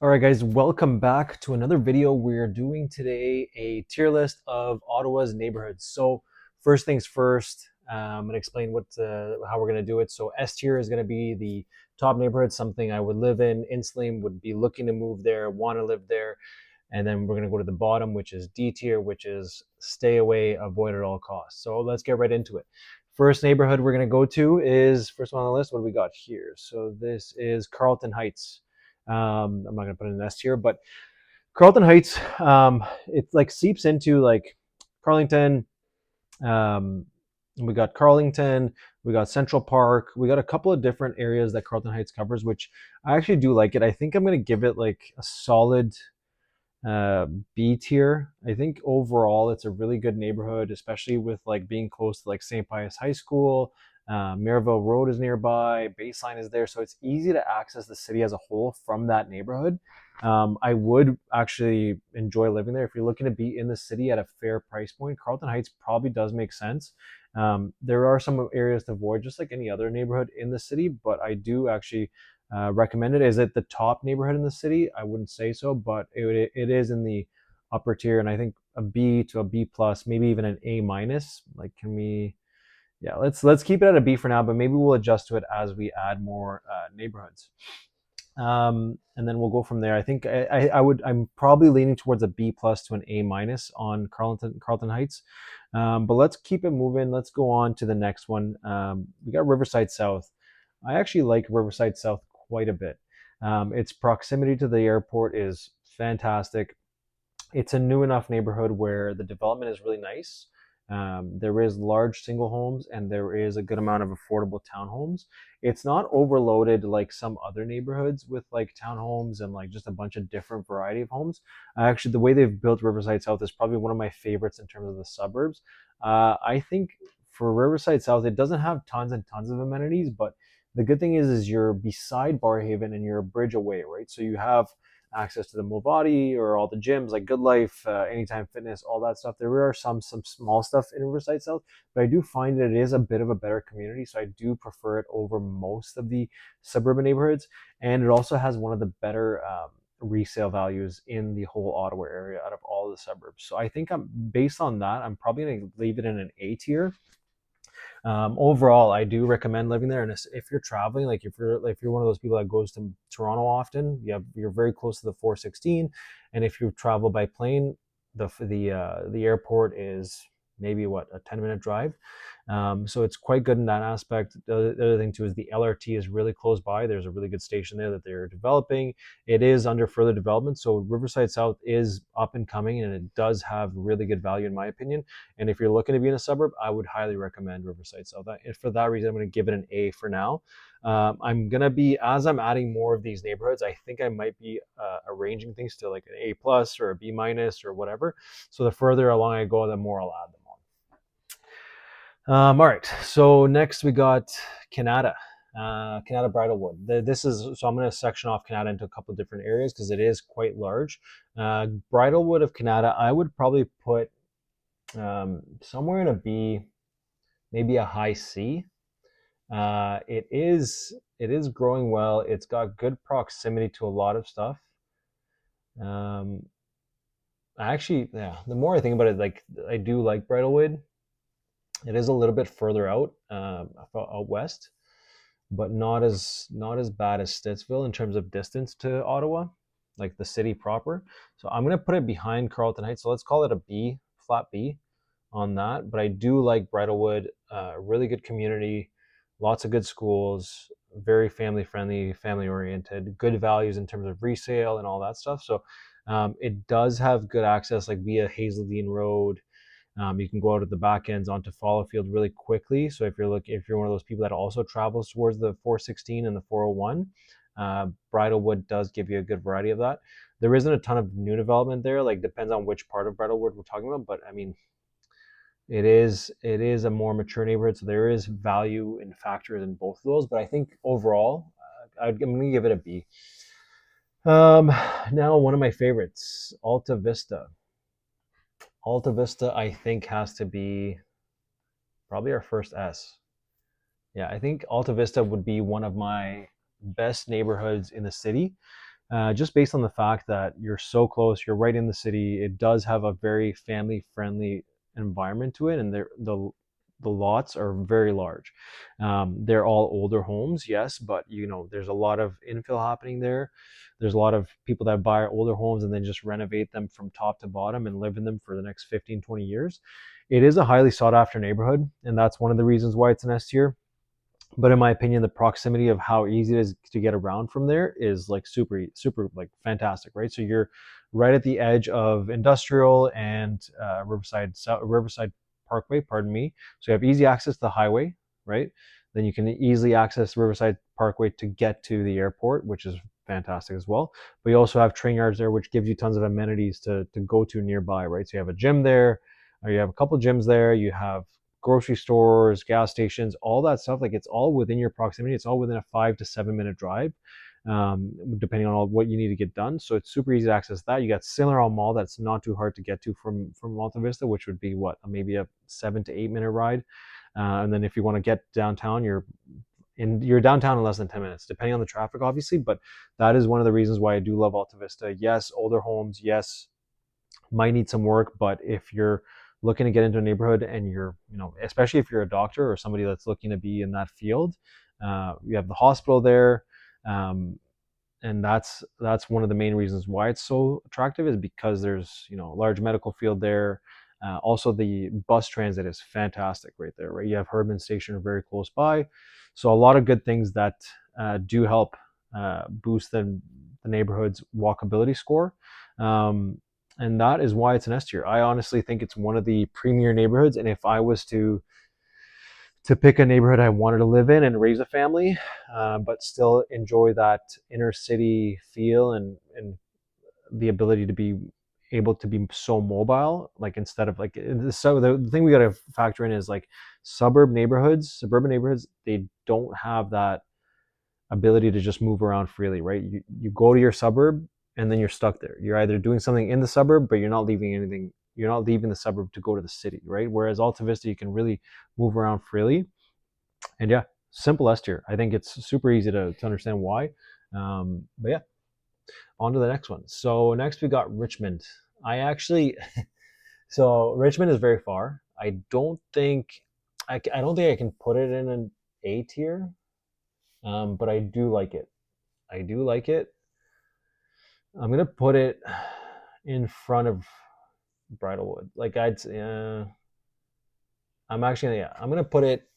All right, guys, welcome back to another video. We're doing today a tier list of Ottawa's neighborhoods. So first things first, I'm going to explain how we're going to do it. So S tier is going to be the top neighborhood, something I would live in instantly, would be looking to move there, want to live there. And then we're going to go to the bottom, which is D tier, which is stay away, avoid at all costs. So let's get right into it. First neighborhood we're going to go to is, first one on the list, what do we got here? So this is Carlton Heights. I'm not gonna put it in S tier, but Carlton Heights, it like seeps into like Carlington. Um, we got Carlington, we got Central Park, we got a couple of different areas that Carlton Heights covers, which I actually do like it. I think I'm gonna give it like a solid B tier. I think overall it's a really good neighborhood, especially with like being close to like St. Pius High School. Maryville Road is nearby, Baseline is there, so it's easy to access the city as a whole from that neighborhood. I would actually enjoy living there. If you're looking to be in the city at a fair price point, Carlton Heights probably does make sense. There are some areas to avoid, just like any other neighborhood in the city, but I do actually recommend it. Is it the top neighborhood in the city? I wouldn't say so, but it is in the upper tier, and I think a B to a B plus, maybe even an A minus. Like, can we? Yeah, let's keep it at a B for now, but maybe we'll adjust to it as we add more neighborhoods. And then we'll go from there. I think I'm probably leaning towards a B plus to an A minus on Carlton Heights. But let's keep it moving. Let's go on to the next one. We got Riverside South. I actually like Riverside South quite a bit. Its proximity to the airport is fantastic. It's a new enough neighborhood where the development is really nice. There is large single homes and there is a good amount of affordable townhomes. It's not overloaded like some other neighborhoods with like townhomes and like just a bunch of different variety of homes. Actually, the way they've built Riverside South is probably one of my favorites in terms of the suburbs. I think for Riverside South, it doesn't have tons and tons of amenities, but the good thing is you're beside Barrhaven and you're a bridge away, right? So you have access to the Movati or all the gyms like Good Life, Anytime Fitness, all that stuff. There are some small stuff in Riverside South, but I do find that it is a bit of a better community, so I do prefer it over most of the suburban neighborhoods. And it also has one of the better resale values in the whole Ottawa area out of all the suburbs. So I think I'm based on that, I'm probably going to leave it in an A tier. Overall, I do recommend living there. And if you're traveling, like if you're one of those people that goes to Toronto often, you're very close to the 416. And if you travel by plane, the airport is maybe a 10-minute drive. So it's quite good in that aspect. The other thing too is the LRT is really close by. There's a really good station there that they're developing. It is under further development, so Riverside South is up and coming, and it does have really good value in my opinion. And if you're looking to be in a suburb, I would highly recommend Riverside South. And for that reason, I'm going to give it an A for now. I'm going to be, as I'm adding more of these neighborhoods, I think I might be arranging things to like an A plus or a B minus or whatever. So the further along I go, the more I'll add them on. All right, so next we got Canada. Canada Bridalwood. So I'm going to section off Canada into a couple of different areas because it is quite large. Bridalwood of Canada, I would probably put somewhere in a B, maybe a high C. It is growing well. It's got good proximity to a lot of stuff. Yeah, the more I think about it, like I do like Bridalwood. It is a little bit further out west, but not as bad as Stittsville in terms of distance to Ottawa, like the city proper. So I'm gonna put it behind Carlton Heights. So let's call it a B, flat B on that. But I do like Bridalwood, really good community, lots of good schools, very family friendly, family oriented, good values in terms of resale and all that stuff. So it does have good access like via Hazeldean Road. You can go out at the back ends onto Fallowfield really quickly. So if you're one of those people that also travels towards the 416 and the 401, Bridalwood does give you a good variety of that. There isn't a ton of new development there. Like depends on which part of Bridalwood we're talking about, but I mean, it is a more mature neighborhood, so there is value in factors in both of those. But I think overall, I'm going to give it a B. Now one of my favorites, Alta Vista. Alta Vista, I think, has to be probably our first S. Yeah, I think Alta Vista would be one of my best neighborhoods in the city. just based on the fact that you're so close, you're right in the city. It does have a very family friendly environment to it, and the lots are very large. They're all older homes, yes, but there's a lot of infill happening there. There's a lot of people that buy older homes and then just renovate them from top to bottom and live in them for the next 15, 20 years. It is a highly sought after neighborhood, and that's one of the reasons why it's an S tier. But in my opinion, the proximity of how easy it is to get around from there is like super like fantastic, right? So you're right at the edge of industrial and Riverside Parkway, pardon me. So you have easy access to the highway, right? Then you can easily access Riverside Parkway to get to the airport, which is fantastic as well. But you also have train yards there, which gives you tons of amenities to go to nearby, right? So you have a gym there, or you have a couple gyms there. You have grocery stores, gas stations, all that stuff. Like it's all within your proximity. It's all within a 5 to 7 minute drive, depending on what you need to get done. So it's super easy to access that. You got Saint Mall that's not too hard to get to from Alta Vista, which would be maybe a 7 to 8 minute ride. And then if you want to get downtown, you're downtown in less than 10 minutes, depending on the traffic, obviously. But that is one of the reasons why I do love Alta Vista. Yes, older homes, yes, might need some work, but if you're looking to get into a neighborhood and you're, especially if you're a doctor or somebody that's looking to be in that field, you have the hospital there. And that's one of the main reasons why it's so attractive, is because there's a large medical field there. Also, the bus transit is fantastic right there, right? You have Herdman Station very close by. So a lot of good things that do help boost the neighborhood's walkability score. And that is why it's an S tier. I honestly think it's one of the premier neighborhoods. And if I was to pick a neighborhood I wanted to live in and raise a family, but still enjoy that inner city feel and the ability to be able to be so mobile, like instead of like, so the thing we got to factor in is like suburban neighborhoods, they don't have that ability to just move around freely, right? You go to your suburb and then you're stuck there. You're either doing something in the suburb, but you're not leaving anything. You're not leaving the suburb to go to the city, right? Whereas Alta Vista, you can really move around freely. And yeah, simple S tier. I think it's super easy to understand why. But yeah, on to the next one. So next we got Richmond. So Richmond is very far. I don't think I don't think I can put it in an A tier, but I do like it. I do like it. I'm gonna put it in front of Bridlewood. Like I'm gonna put it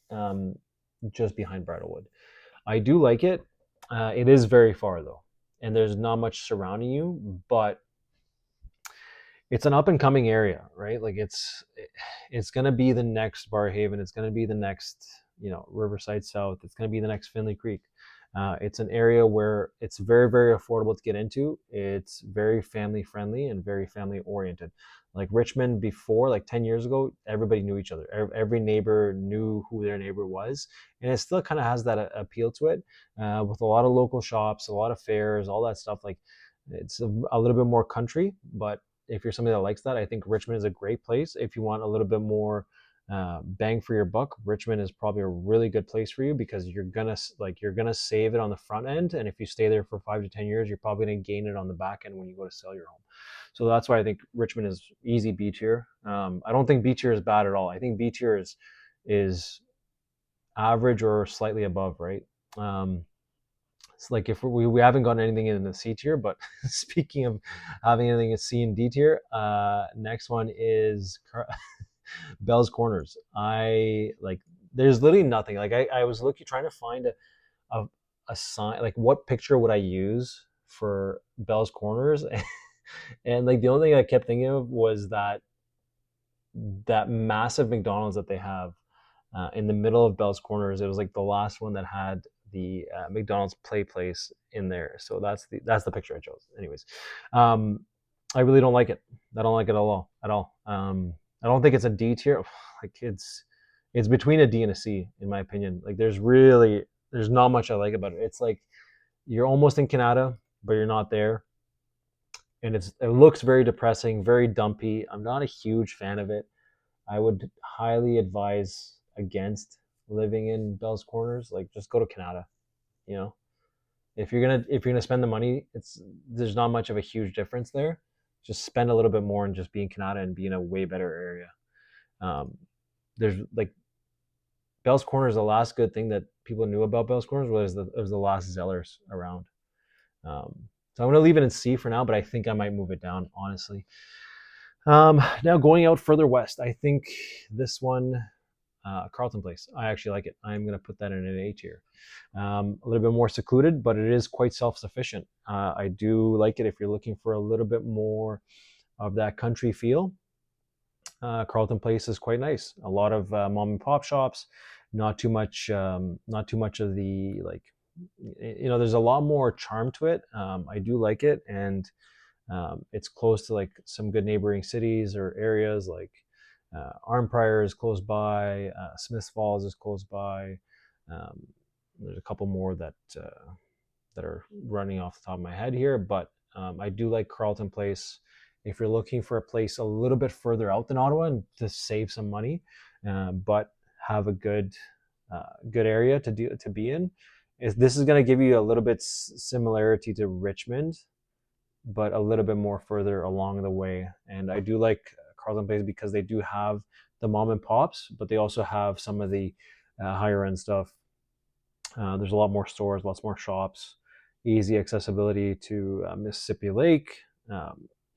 just behind Bridlewood. I do like it. It is very far though, and there's not much surrounding you, but it's an up and coming area, right? Like it's gonna be the next Barrhaven. It's gonna be the next Riverside South. It's gonna be the next Finley Creek. It's an area where it's very, very affordable to get into. It's very family friendly and very family oriented. Like Richmond before, like 10 years ago, everybody knew each other. Every neighbor knew who their neighbor was. And it still kind of has that appeal to it, with a lot of local shops, a lot of fairs, all that stuff. Like it's a little bit more country, but if you're somebody that likes that, I think Richmond is a great place. If you want a little bit more bang for your buck, Richmond is probably a really good place for you, because you're gonna save it on the front end, and if you stay there for 5 to 10 years, you're probably gonna gain it on the back end when you go to sell your home. So that's why I think Richmond is easy B tier. I don't think B tier is bad at all. I think B tier is average or slightly above, right? It's like if we haven't gotten anything in the C tier, but speaking of having anything in C and D tier, next one is Bell's Corners. There's literally nothing. Like I was trying to find a sign, like what picture would I use for Bell's Corners, and like the only thing I kept thinking of was that massive McDonald's that they have in the middle of Bell's Corners. It was like the last one that had the McDonald's play place in there. So that's the picture I chose. Anyways, I really don't like it. I don't like it at all. I don't think it's a D tier. Like it's between a D and a C in my opinion. Like there's not much I like about it. It's like you're almost in Canada, but you're not there. And it looks very depressing, very dumpy. I'm not a huge fan of it. I would highly advise against living in Bell's Corners. Like just go to Canada, you know. If you're gonna spend the money, there's not much of a huge difference there. Just spend a little bit more and just be in Canada and be in a way better area. There's like Bell's Corner is the last good thing that people knew about Bell's Corners was the last Zellers around. So I'm gonna leave it in C for now, but I think I might move it down, honestly. Now going out further west, I think this one, Carlton Place, I actually like it. I'm gonna put that in an A tier. A little bit more secluded, but it is quite self-sufficient. I do like it if you're looking for a little bit more of that country feel. Carlton Place is quite nice. A lot of mom and pop shops, not too much of the like, there's a lot more charm to it. I do like it, and it's close to like some good neighboring cities or areas like Arnprior is close by, Smiths Falls is close by. There's a couple more that are running off the top of my head here, but I do like Carlton Place. If you're looking for a place a little bit further out than Ottawa and to save some money, but have a good area to be in, this is going to give you a little bit similarity to Richmond, but a little bit more further along the way. And I do like Carlton Place because they do have the mom and pops, but they also have some of the higher end stuff. There's a lot more stores, lots more shops, easy accessibility to Mississippi Lake.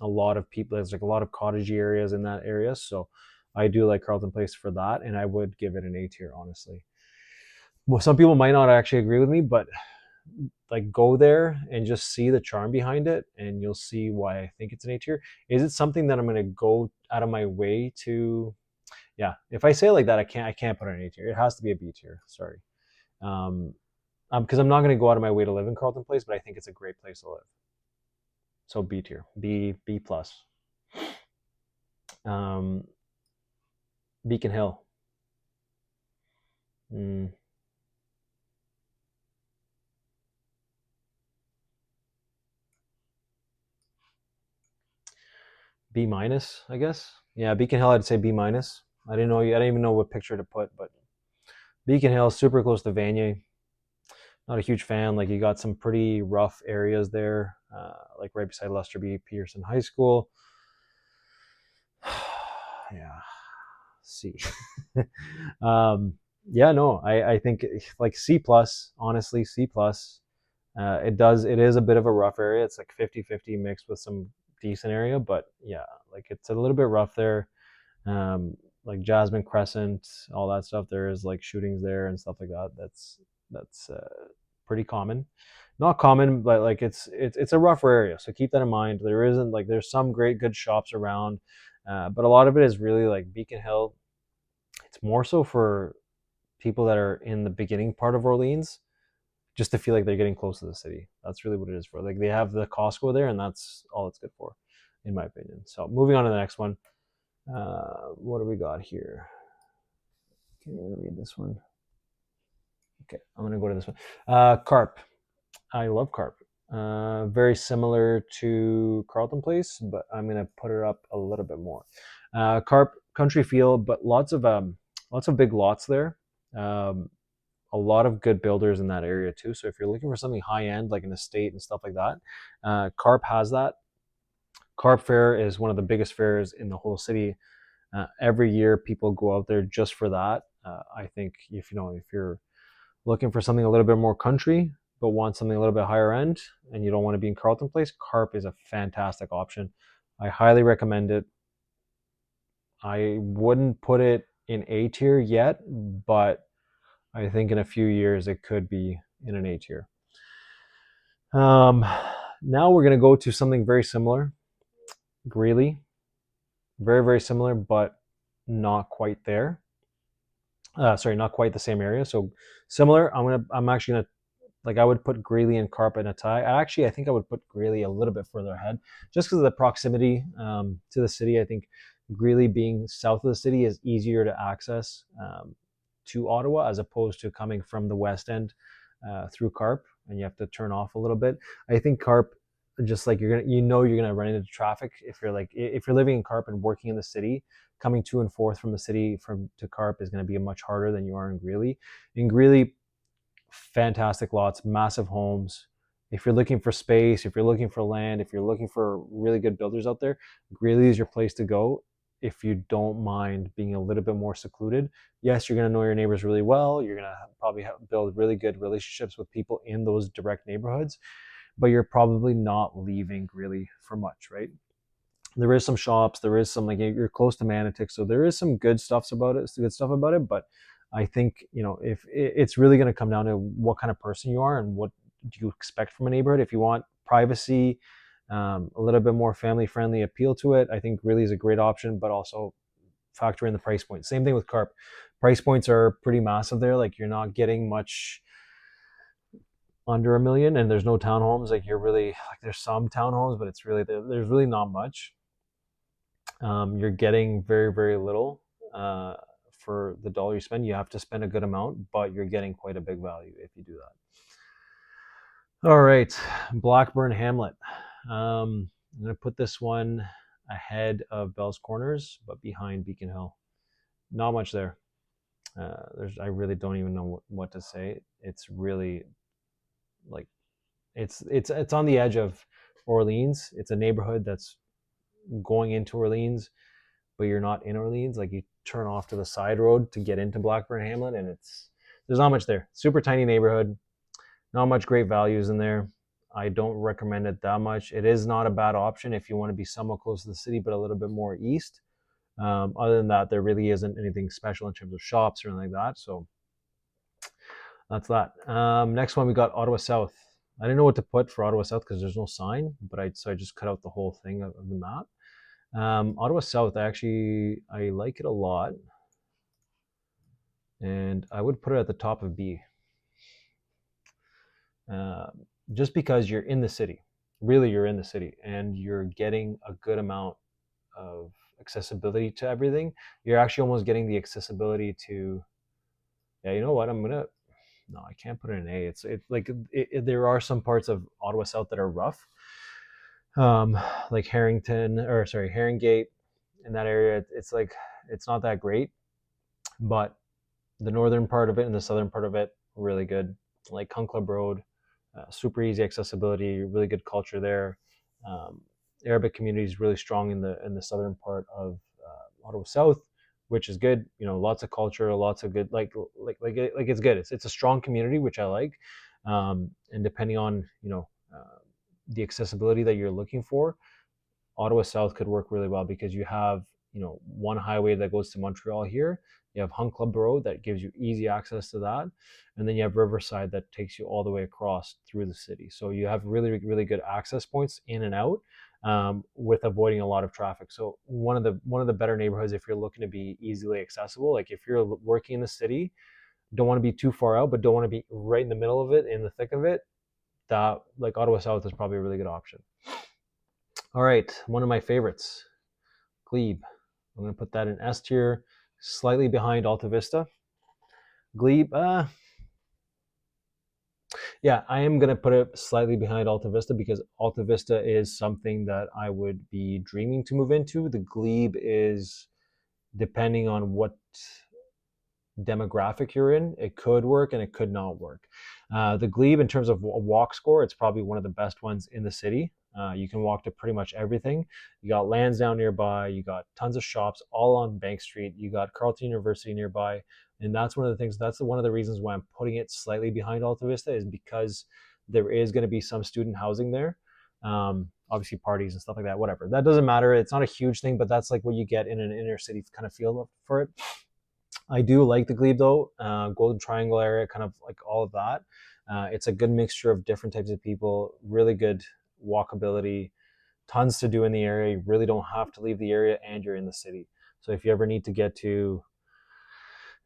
A lot of people, there's like a lot of cottagey areas in that area. So I do like Carlton Place for that. And I would give it an A tier, honestly. Well, some people might not actually agree with me, but like go there and just see the charm behind it, and you'll see why I think it's an A tier. Is it something that I'm going to go out of my way to? Yeah, if I say it like that, I can't put it in an A tier. It has to be a B tier. Sorry, because I'm not going to go out of my way to live in Carlton Place, but I think it's a great place to live. So B tier, B plus. Beacon Hill. B minus, I guess. Yeah, Beacon Hill, I'd say B minus. I didn't even know what picture to put, but Beacon Hill, super close to Vanier. Not a huge fan. Like, you got some pretty rough areas there, like right beside Lester B. Peterson High School. Yeah, C. Yeah, no, I think like C plus, honestly, C plus. It is a bit of a rough area. It's like 50-50 mixed with some decent area, but yeah, like it's a little bit rough there. Like Jasmine Crescent, all that stuff. There is like shootings there and stuff like that. That's pretty common. Not common, but like it's a rougher area. So keep that in mind. There's some great good shops around, but a lot of it is really like Beacon Hill. It's more so for people that are in the beginning part of Orleans, just to feel like they're getting close to the city. That's really what it is for. Like, they have the Costco there, and that's all it's good for, in my opinion. So moving on to the next one. What do we got here? Okay, I'm gonna read this one. Okay, I'm gonna go to this one. Carp. I love Carp. Very similar to Carlton Place, but I'm gonna put it up a little bit more. Carp, country feel, but lots of big lots there. A lot of good builders in that area too. So if you're looking for something high end, like an estate and stuff like that, Carp has that. Carp Fair is one of the biggest fairs in the whole city. Every year, people go out there just for that. I think if you're looking for something a little bit more country, but want something a little bit higher end, and you don't want to be in Carlton Place, Carp is a fantastic option. I highly recommend it. I wouldn't put it in A tier yet, but I think in a few years it could be in an A tier. Now we're going to go to something very similar. Greeley. Very, very similar, but not quite there. Not quite the same area. So similar. I'm actually gonna, like, I would put Greeley and Carp in a tie. I think I would put Greeley a little bit further ahead, just because of the proximity to the city. I think Greeley, being south of the city, is easier to access to Ottawa, as opposed to coming from the west end through Carp, and you have to turn off a little bit. I think Carp, just like you're gonna run into traffic if you're living in Carp and working in the city. Coming to and forth from the city to Carp is going to be much harder than you are in Greeley. In Greeley, fantastic lots, massive homes, if you're looking for space, if you're looking for land, if you're looking for really good builders out there, Greeley is your place to go if you don't mind being a little bit more secluded. Yes, you're going to know your neighbors really well. You're going to probably build really good relationships with people in those direct neighborhoods, but you're probably not leaving Greeley for much, right? There is some shops, there is some, like, you're close to Manotick, so there is some good stuff about it. But I think, if it's really going to come down to what kind of person you are and what do you expect from a neighborhood. If you want privacy, a little bit more family friendly appeal to it, I think really is a great option. But also factor in the price point. Same thing with Carp. Price points are pretty massive there. Like, you're not getting much under $1 million, and there's no townhomes. Like, you're really, like, there's some townhomes, but it's really, there's really not much. You're getting very, very little for the dollar you spend. You have to spend a good amount, but you're getting quite a big value if you do that. All right, Blackburn Hamlet. I'm going to put this one ahead of Bell's Corners, but behind Beacon Hill. Not much there. I really don't even know what to say. It's really, like, it's on the edge of Orleans. It's a neighborhood that's going into Orleans, but you're not in Orleans. Like, you turn off to the side road to get into Blackburn Hamlet, and there's not much there. Super tiny neighborhood, not much great values in there. I don't recommend it that much. It is not a bad option if you want to be somewhat close to the city, but a little bit more east. Other than that, there really isn't anything special in terms of shops or anything like that. So that's that. Next one, we got Ottawa South. I didn't know what to put for Ottawa South because there's no sign, but so I just cut out the whole thing of the map. Ottawa South, I like it a lot, and I would put it at the top of B. Just because you're in the city. Really, you're in the city, and you're getting a good amount of accessibility to everything. You're actually almost getting the accessibility to, yeah, you know what, no, I can't put it in A. It's like, there are some parts of Ottawa South that are rough, like Haringate, in that area. It's like, it's not that great, but the northern part of it and the southern part of it, really good. Like Hunt Club Road, super easy accessibility, really good culture there. Arabic community is really strong in the southern part of Ottawa South, which is good. Lots of culture, lots of good, like it's good. It's a strong community, which I like. And depending on the accessibility that you're looking for, Ottawa South could work really well because you have one highway that goes to Montreal here. You have Hunt Club Road that gives you easy access to that, and then you have Riverside that takes you all the way across through the city. So you have really, really good access points in and out, with avoiding a lot of traffic. So one of the better neighborhoods if you're looking to be easily accessible. Like, if you're working in the city, don't want to be too far out, but don't want to be right in the middle of it, in the thick of it. That, like, Ottawa South is probably a really good option. All right, one of my favorites, Glebe. I'm going to put that in S tier, slightly behind Alta Vista. Glebe, yeah, I am going to put it slightly behind Alta Vista because Alta Vista is something that I would be dreaming to move into. The Glebe is, depending on what demographic you're in, it could work and it could not work. The Glebe, in terms of walk score, it's probably one of the best ones in the city. You can walk to pretty much everything. You got Lansdowne nearby. You got tons of shops all on Bank Street. You got Carleton University nearby. And that's one of the things, that's one of the reasons why I'm putting it slightly behind Alta Vista, is because there is going to be some student housing there. Obviously parties and stuff like that, whatever. That doesn't matter. It's not a huge thing, but that's like what you get in an inner city kind of feel for it. I do like the Glebe though, Golden Triangle area, kind of like all of that. It's a good mixture of different types of people, really good walkability, tons to do in the area. You really don't have to leave the area, and you're in the city. So if you ever need to get to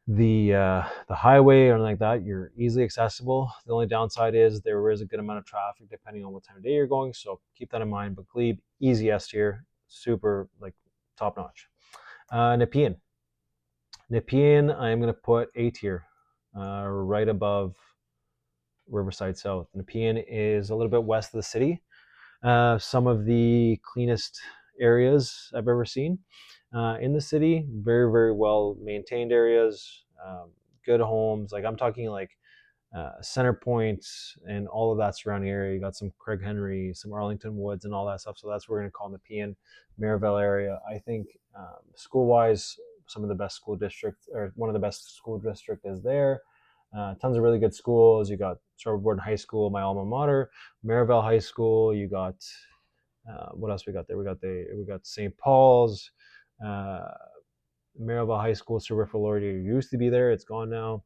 the highway or like that, you're easily accessible. The only downside is there is a good amount of traffic depending on what time of day you're going, so keep that in mind. But Glebe, easy S tier, super, like, top notch. Nepean, I'm going to put A tier, right above Riverside South. Nepean is a little bit west of the city. Some of the cleanest areas I've ever seen in the city. Very, very well maintained areas, good homes. Like, I'm talking like Center Point, and all of that surrounding area. You got some Craig Henry, some Arlington Woods, and all that stuff. So that's what we're going to call in the PN Maryville area. I think school-wise, some of the best school districts, or one of the best school district is there. Tons of really good schools. You got Suburban High School, my alma mater, Maryville High School. You got what else we got there? We got St. Paul's, Maryville High School, Suburban Florida used to be there. It's gone now.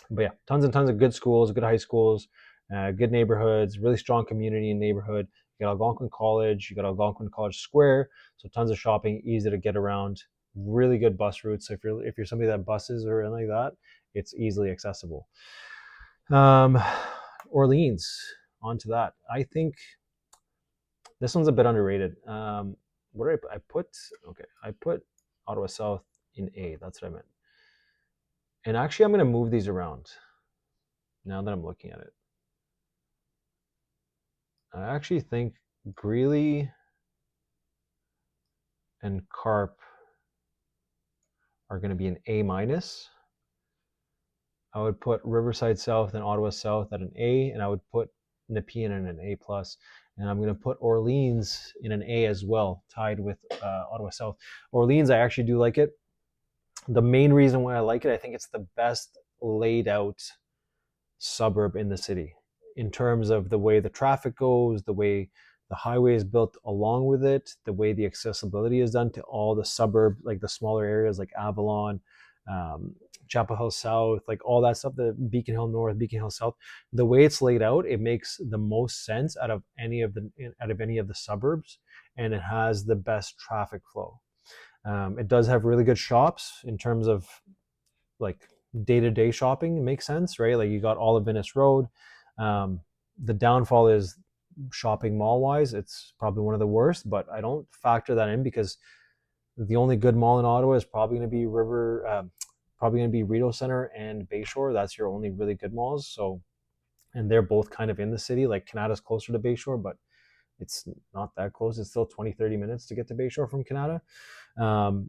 But yeah, tons and tons of good schools, good high schools, good neighborhoods, really strong community and neighborhood. You got Algonquin College, you got Algonquin College Square, so tons of shopping, easy to get around, really good bus routes. So if you're somebody that buses or anything like that, it's easily accessible. Orleans, onto that. I think this one's a bit underrated. What did I put? Okay, I put Ottawa South in A. That's what I meant. And actually, I'm going to move these around now that I'm looking at it. I actually think Greeley and Carp are going to be an A minus. I would put Riverside South and Ottawa South at an A, and I would put Nepean in an A plus. And I'm going to put Orleans in an A as well, tied with Ottawa South. Orleans, I actually do like it. The main reason why I like it, I think it's the best laid out suburb in the city in terms of the way the traffic goes, the way the highway is built along with it, the way the accessibility is done to all the suburb, like the smaller areas like Avalon, Chapel Hill South, like all that stuff, the Beacon Hill North, Beacon Hill South. The way it's laid out, it makes the most sense out of any of the suburbs, and it has the best traffic flow. It does have really good shops in terms of like day-to-day shopping. It makes sense, right? Like you got all of Venice Road. The downfall is shopping mall-wise. It's probably one of the worst, but I don't factor that in because the only good mall in Ottawa is probably going to be Rideau Center and Bayshore. That's your only really good malls. So, and they're both kind of in the city. Like Canada's closer to Bayshore, but it's not that close. It's still 20-30 minutes to get to Bayshore from Canada.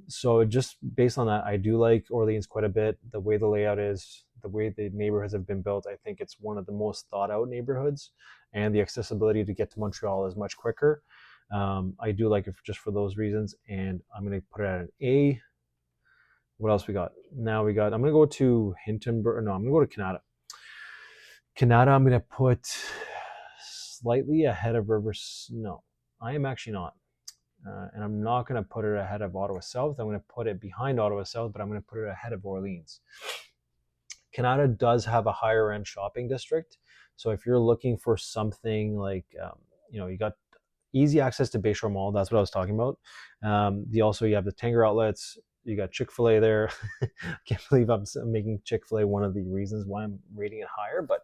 So just based on that, I do like Orleans quite a bit. The way the layout is, the way the neighborhoods have been built, I think it's one of the most thought out neighborhoods, and the accessibility to get to Montreal is much quicker. I do like it just for those reasons, and I'm going to put it at an A. What else we got? I'm going to go to Hintonburg. No, I'm going to go to Canada. Canada, I'm going to put slightly ahead of Riverside. No, I am actually not. And I'm not going to put it ahead of Ottawa South. I'm going to put it behind Ottawa South, but I'm going to put it ahead of Orleans. Canada does have a higher end shopping district. So if you're looking for something like, you got easy access to Bayshore Mall. That's what I was talking about. You have the Tanger outlets. You got Chick-fil-A there. I can't believe I'm making Chick-fil-A one of the reasons why I'm rating it higher. But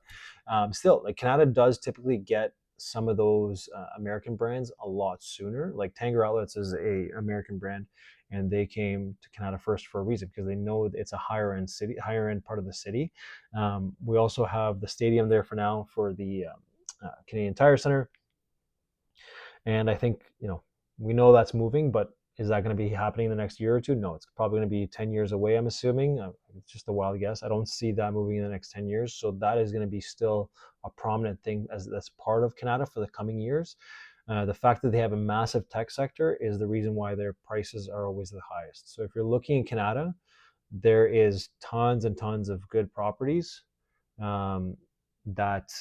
still, like Canada does typically get some of those American brands a lot sooner. Like Tanger Outlets is a American brand, and they came to Canada first for a reason because they know it's a higher end part of the city. We also have the stadium there for now for the Canadian Tire Center, and I think we know that's moving, but is that going to be happening in the next year or two? No, it's probably going to be 10 years away, I'm assuming. It's just a wild guess. I don't see that moving in the next 10 years. So that is going to be still a prominent thing that's part of Canada for the coming years. The fact that they have a massive tech sector is the reason why their prices are always the highest. So if you're looking in Canada, there is tons and tons of good properties that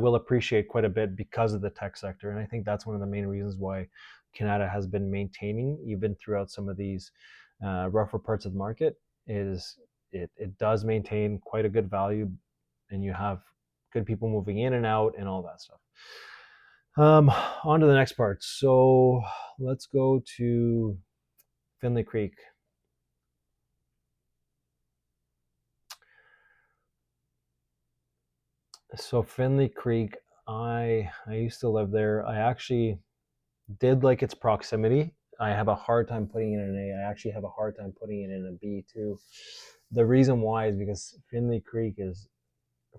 will appreciate quite a bit because of the tech sector. And I think that's one of the main reasons why Canada has been maintaining, even throughout some of these rougher parts of the market, is it does maintain quite a good value, and you have good people moving in and out and all that stuff. On to the next part. So let's go to Finley Creek. So Finley Creek, I used to live there. I actually did like its proximity. I have a hard time putting it in an A. I actually have a hard time putting it in a B too. The reason why is because Finley Creek is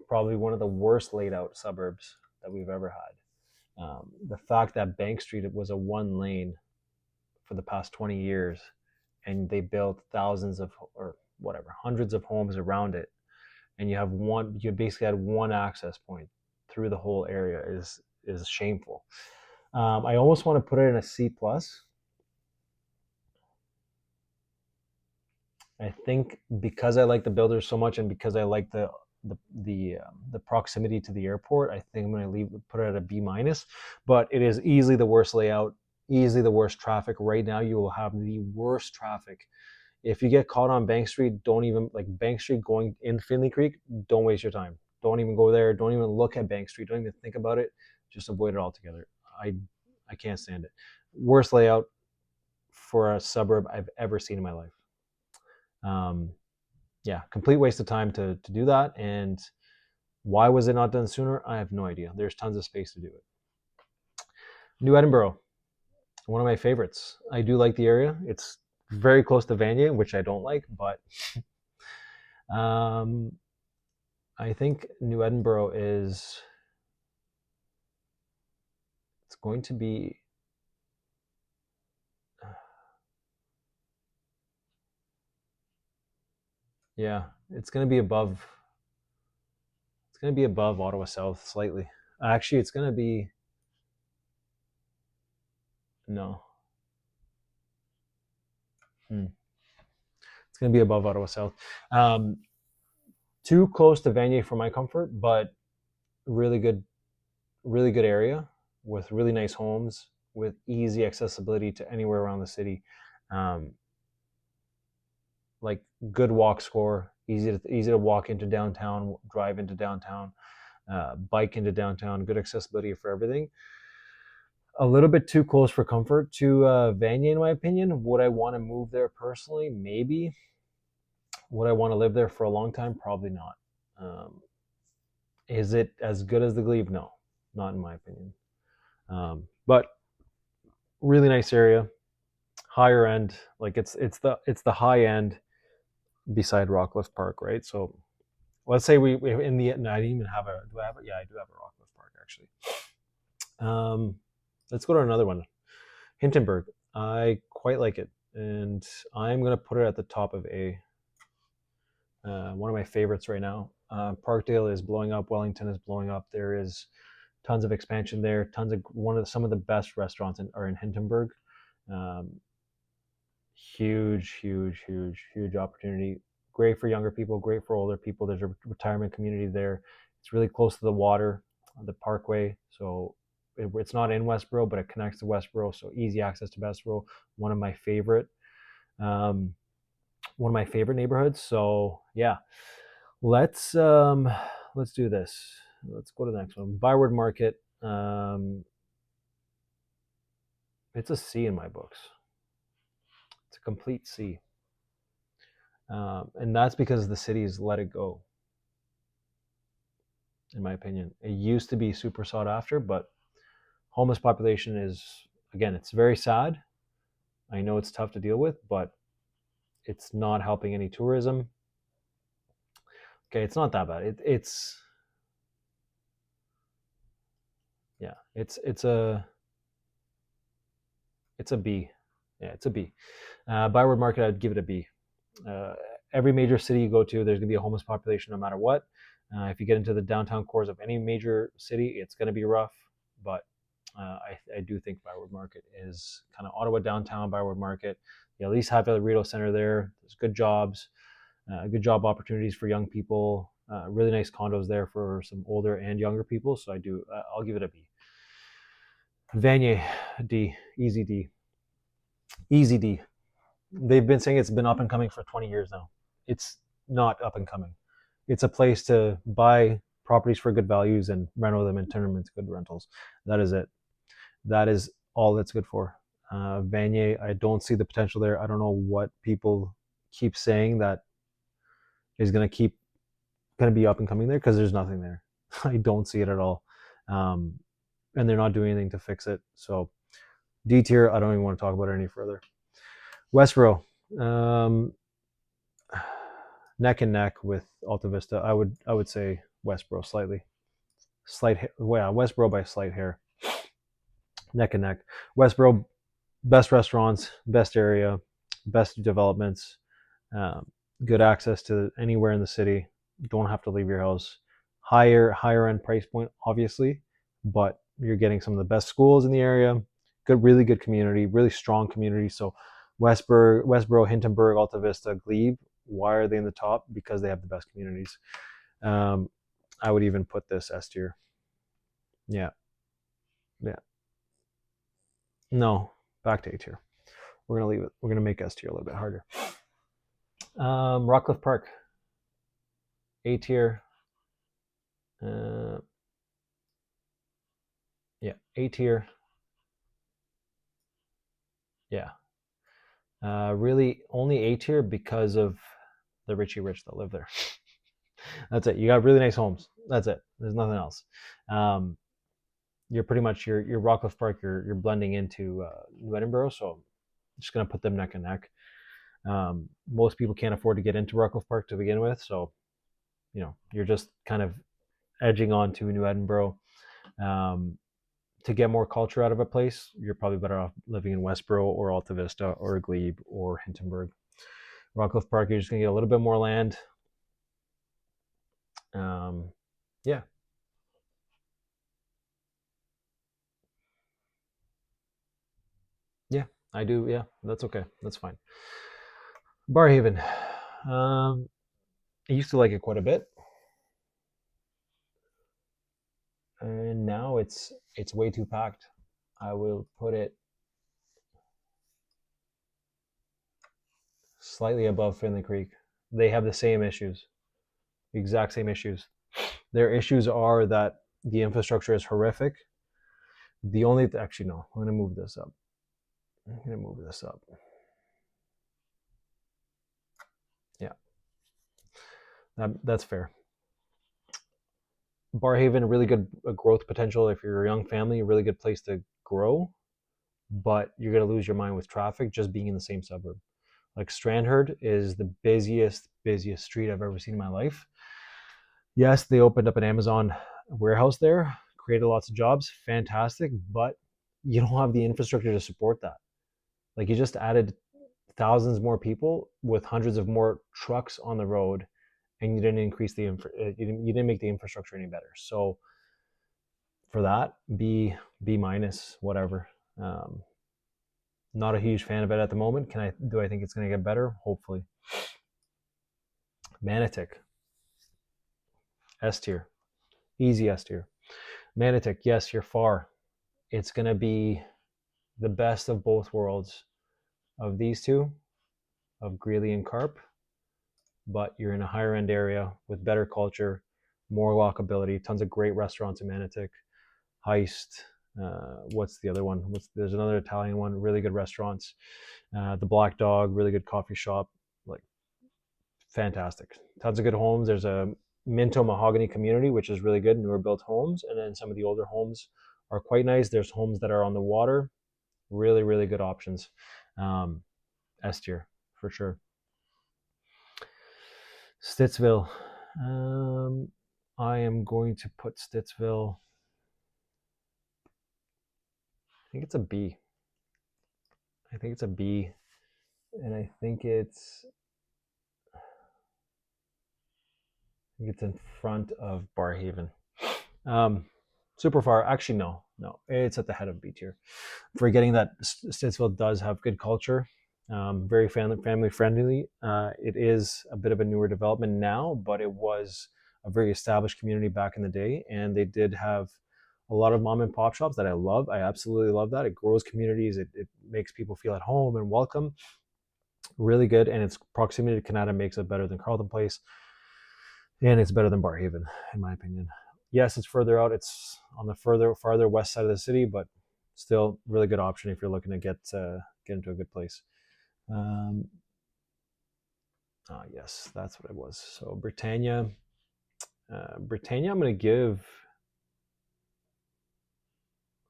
probably one of the worst laid out suburbs that we've ever had. The fact that Bank Street was a one lane for the past 20 years, and they built hundreds of homes around it. and you basically had one access point through the whole area is shameful. I almost want to put it in a C plus. I think because I like the builders so much and because I like the proximity to the airport, I think I'm going to put it at a B minus. But it is easily the worst layout, easily the worst traffic. Right now, you will have the worst traffic. If you get caught on Bank Street, don't even like Bank Street going in Finley Creek. Don't waste your time. Don't even go there. Don't even look at Bank Street. Don't even think about it. Just avoid it altogether. I can't stand it. Worst layout for a suburb I've ever seen in my life. Yeah, complete waste of time to do that. And why was it not done sooner? I have no idea. There's tons of space to do it. New Edinburgh, one of my favorites. I do like the area. It's very close to Vanier, which I don't like, but I think New Edinburgh it's going to be yeah, it's going to be above Ottawa South slightly. Actually, it's going to be no. It's going to be above Ottawa South. Too close to Vanier for my comfort, but really good area with really nice homes with easy accessibility to anywhere around the city. Like good walk score, easy to walk into downtown, drive into downtown, bike into downtown, good accessibility for everything. A little bit too close for comfort to Vanier, in my opinion. Would I want to move there personally? Maybe. Would I want to live there for a long time? Probably not. Is it as good as the Glebe? No, not in my opinion. But really nice area, higher end. Like it's the high end beside Rockcliffe Park, right? So let's say we in the I didn't even have a. Do I have it? Yeah, I do have a Rockcliffe Park actually. Let's go to another one, Hintonburg. I quite like it, and I'm gonna put it at the top of A. One of my favorites right now. Parkdale is blowing up. Wellington is blowing up. There is tons of expansion there. Some of the best restaurants are in Hintonburg. Huge opportunity. Great for younger people. Great for older people. There's a retirement community there. It's really close to the water, the Parkway. So it's not in Westboro, but it connects to Westboro. So easy access to Westboro. One of my favorite neighborhoods. So yeah, let's do this. Let's go to the next one. Byward Market. It's a C in my books. It's a complete C. And that's because the city's let it go, in my opinion. It used to be super sought after, but homeless population is, again, it's very sad. I know it's tough to deal with, but it's not helping any tourism. Okay, it's not that bad. It's a B. Yeah, it's a B. Byward Market, I'd give it a B. Every major city you go to, there's going to be a homeless population no matter what. If you get into the downtown cores of any major city, it's going to be rough. But I do think Byward Market is kind of Ottawa downtown. Byward Market, you at least have a Rito Center there. There's good jobs, good job opportunities for young people. Really nice condos there for some older and younger people. So I'll give it a B. Vanier, D, easy D. Easy D. They've been saying it's been up and coming for 20 years now. It's not up and coming. It's a place to buy properties for good values and rent them and turn them into good rentals. That is it. That is all it's good for. Vanier, I don't see the potential there. I don't know what people keep saying that is going to be up and coming there, because there's nothing there. I don't see it at all. And they're not doing anything to fix it. So D tier, I don't even want to talk about it any further. Westboro, neck and neck with Alta Vista. I would say Westboro Westboro by a slight hair. Neck and neck. Westboro, best restaurants, best area, best developments, good access to anywhere in the city. Don't have to leave your house. Higher end price point, obviously, but you're getting some of the best schools in the area. Really good community, really strong community. So Westboro, Hintonburg, Alta Vista, Glebe. Why are they in the top? Because they have the best communities. I would even put this S tier. Yeah, yeah. No, back to A tier. We're gonna leave it. We're gonna make S tier a little bit harder. Rockcliffe Park, A tier. Yeah, A tier. Yeah. Really only A tier because of the Richie Rich that live there. That's it. You got really nice homes. That's it. There's nothing else. You're pretty much your Rockcliffe Park. You're blending into New Edinburgh, so I'm just gonna put them neck and neck. Most people can't afford to get into Rockcliffe Park to begin with, so you're just kind of edging on to New Edinburgh. To get more culture out of a place, you're probably better off living in Westboro or Alta Vista or Glebe or Hintonburg. Rockcliffe Park, you're just gonna get a little bit more land. Yeah. Yeah, I do. Yeah, that's okay. That's fine. Barhaven. I used to like it quite a bit, and now it's way too packed. I will put it slightly above Finley Creek. They have the same issues, exact same issues. Their issues are that the infrastructure is horrific. The only actually no, I'm gonna move this up. Yeah, that's fair. Barhaven, really good growth potential if you're a young family, a really good place to grow, but you're gonna lose your mind with traffic just being in the same suburb. Like Strandherd is the busiest street I've ever seen in my life. Yes, they opened up an Amazon warehouse there, created lots of jobs, fantastic, but you don't have the infrastructure to support that. Like you just added thousands more people with hundreds of more trucks on the road, and you didn't increase you didn't make the infrastructure any better. So for that, B minus, whatever. Not a huge fan of it at the moment. Do I think it's going to get better? Hopefully. Manotick, S tier, easy S tier. Manotick, yes, you're far. It's going to be the best of both worlds of these two, of Greeley and Carp, but you're in a higher end area with better culture, more walkability, tons of great restaurants in Manotick. Heist, what's the other one? There's another Italian one, really good restaurants. The Black Dog, really good coffee shop, like fantastic. Tons of good homes. There's a Minto Mahogany community, which is really good, newer built homes, and then some of the older homes are quite nice. There's homes that are on the water, really good options. S tier for sure. Stittsville. I am going to put Stittsville. I think it's a B. And I think it's in front of Barhaven. Super far. Actually, no, it's at the head of B tier. Forgetting that Stittsville does have good culture, very family friendly. It is a bit of a newer development now, but it was a very established community back in the day, and they did have a lot of mom and pop shops that I love. I absolutely love that. It grows communities. It makes people feel at home and welcome. Really good, and its proximity to Canada makes it better than Carlton Place, and it's better than Barhaven, in my opinion. Yes, it's further out. It's on the farther west side of the city, but still really good option if you're looking to get into a good place. Yes, that's what it was. So Britannia, I'm going to give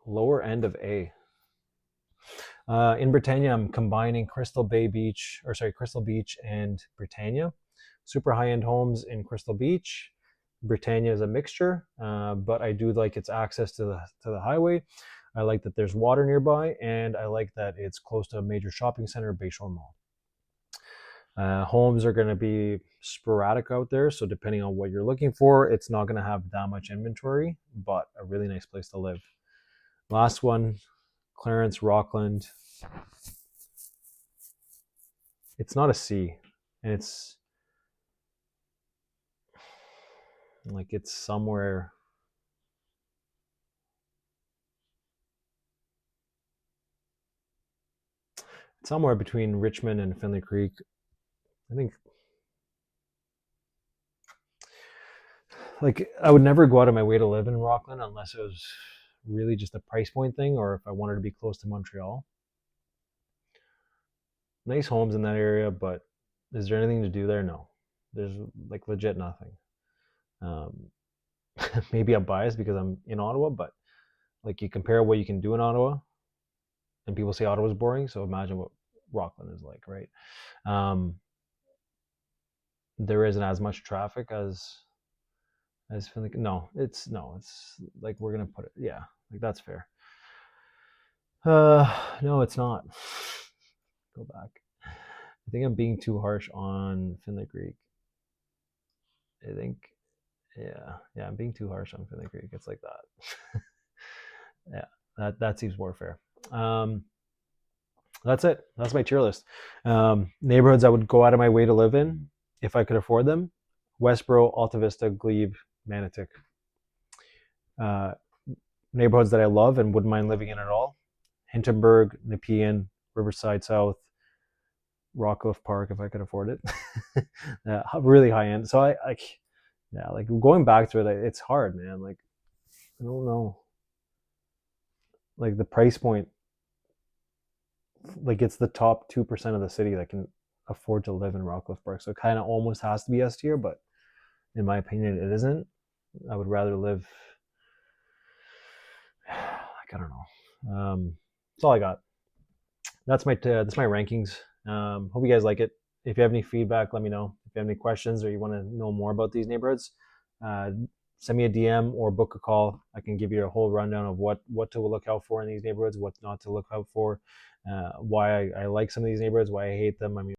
lower end of A. In Britannia, I'm combining Crystal Beach and Britannia. Super high-end homes in Crystal Beach. Britannia is a mixture, but I do like its access to the highway. I like that there's water nearby, and I like that it's close to a major shopping center, Bayshore Mall. Homes are going to be sporadic out there, so depending on what you're looking for, it's not going to have that much inventory, but a really nice place to live. Last one, Clarence, Rockland. It's not a C, and it's like it's somewhere between Richmond and Finley Creek. I think like I would never go out of my way to live in Rockland unless it was really just a price point thing, or if I wanted to be close to Montreal. Nice homes in that area, but is there anything to do there? No, there's like legit nothing. Um, maybe I'm biased because I'm in Ottawa, but like you compare what you can do in Ottawa, and people say Ottawa's boring. So imagine what Rockland is like, right? Um, there isn't as much traffic as Finley. No, it's like we're gonna put it. Yeah, like that's fair. No, it's not. Go back. I think I'm being too harsh on Finley Creek. I think, yeah, I'm being too harsh on Finley Creek. It's like that. Yeah, that seems more fair. That's it. That's my tier list. Neighborhoods I would go out of my way to live in if I could afford them: Westboro, Alta Vista, Glebe, Manotick. Neighborhoods that I love and wouldn't mind living in at all: Hintonburg, Nepean, Riverside South, Rockcliffe Park if I could afford it. Really high end. So yeah, like going back to it, it's hard, man. Like I don't know, like the price point, like it's the top 2% of the city that can afford to live in Rockcliffe Park. So it kind of almost has to be S tier, but in my opinion, it isn't. I would rather live. Like I don't know. That's all I got. That's my rankings. Hope you guys like it. If you have any feedback, let me know. If you have any questions or you want to know more about these neighborhoods, send me a DM or book a call. I can give you a whole rundown of what to look out for in these neighborhoods, what not to look out for, why I like some of these neighborhoods, why I hate them. I mean,